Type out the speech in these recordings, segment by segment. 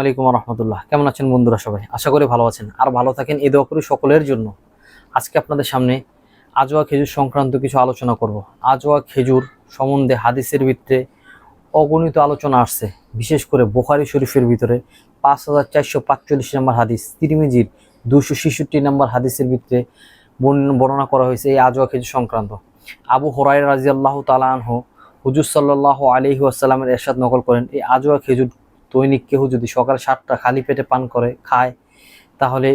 আলাইকুম রহমতুল্লাহ। কেমন আছেন বন্ধুরা? সবাই আশা করি ভালো আছেন আর ভালো থাকেন, এই দোয়া করি সকলের জন্য। আজকে আপনাদের সামনে আজওয়া খেজুর সংক্রান্ত কিছু আলোচনা করব। আজওয়া খেজুর সম্বন্ধে হাদিসের ভিতরে অগণিত আলোচনা আসছে, বিশেষ করে বুখারী শরীফের ভিতরে 5445 নম্বর হাদিস, তিরমিজির 266 নম্বর হাদিসের ভিতরে বর্ণনা করা হয়েছে এই আজওয়া খেজুর সংক্রান্ত। আবু হুরায়রা রাদিয়াল্লাহু তাআলা আনহু হুজুর সাল্লাল্লাহু আলাইহি ওয়াসাল্লামের ইরশাদ নকল করেন, এই আজওয়া খেজুর দৈনিক কেউ যদি সকাল 7টা খালি পেটে পান করে খায়, তাহলে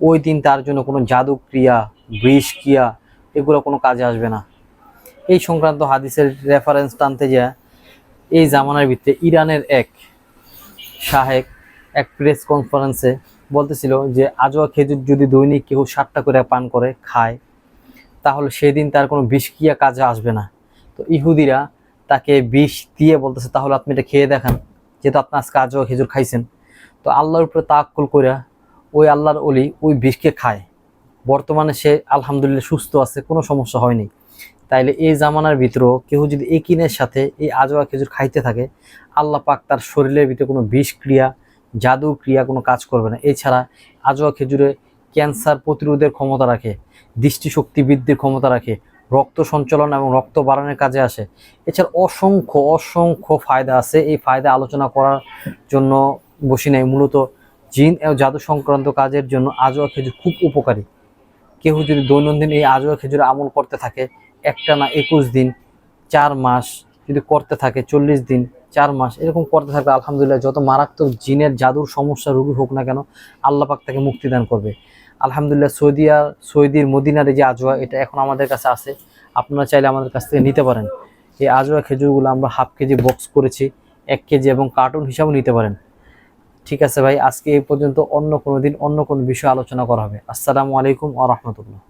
ওই দিন তার জন্য কোনো জাদু ক্রিয়া, বিষ ক্রিয়া এগুলো কোনো কাজে আসবে না। এই সংক্রান্ত হাদিসের রেফারেন্স টানতে যা এই জামানার ভিতরে ইরানের এক শাহেক এক প্রেস কনফারেন্সে বলতেছিল যে আজওয়া খেজুর যদি দৈনিক কেউ 7টা করে পান করে খায়, তাহলে সেদিন তার কোনো বিষ ক্রিয়া কাজে আসবে না। তো ইহুদিরা তাকে বিষ দিয়ে বলতেছে, তাহলে আপনি এটা খেয়ে দেখান, যেহেতু আপনি আজকে আজওয়া খেজুর খাইছেন। তো আল্লাহর উপরে তাওয়াক্কুল কইরা ওই আল্লাহর ওলি ওই বিষকে খায়। বর্তমানে সে আলহামদুলিল্লাহ সুস্থ আছে, কোনো সমস্যা হয়নি। তাইলে এই জামানার ভিতরেও কেউ যদি একিনের সাথে এই আজওয়া খেজুর খাইতে থাকে, আল্লাহ পাক তার শরীরের ভিতরে কোনো বিষ ক্রিয়া, জাদু ক্রিয়া কোনো কাজ করবে না। এছাড়া আজওয়া খেজুরে ক্যান্সার প্রতিরোধের ক্ষমতা রাখে, দৃষ্টিশক্তি বৃদ্ধির ক্ষমতা রাখে, রক্ত সঞ্চালন এবং রক্ত বাড়ানোর কাজে আসে। এছাড়া অসংখ্য অসংখ্য ফায়দা আছে। এই ফায়দা আলোচনা করার জন্য বসি নাই, মূলত জিন ও জাদু সংক্রান্ত কাজের জন্য আজওয়া খেজুর খুব উপকারী। কেউ যদি দৈনন্দিন এই আজওয়া খেজুরে আমল করতে থাকে, একটানা 21 দিন 4 মাস যদি করতে থাকে, 40 দিন 4 মাস এরকম করতে থাকবে, আলহামদুলিল্লাহ যত মারাত্মক জিনের জাদুর সমস্যা রোগী হোক না কেন, আল্লাহ পাক তাকে মুক্তি দান করবে। আলহামদুলিল্লাহ সৌদির মদিনার যে আজওয়া, এটা এখন আমাদের কাছে আছে। আপনারা চাইলে আমাদের কাছ থেকে নিতে পারেন। এই আজওয়া খেজুরগুলো আমরা হাফ কেজি বক্স করেছি, 1 কেজি এবং কার্টুন হিসাবেও নিতে পারেন। ঠিক আছে ভাই, আজকে এই পর্যন্ত। অন্য কোনো দিন অন্য কোনো বিষয়ে আলোচনা করা হবে। আসসালামু আলাইকুম ওয়া রাহমাতুল্লাহ।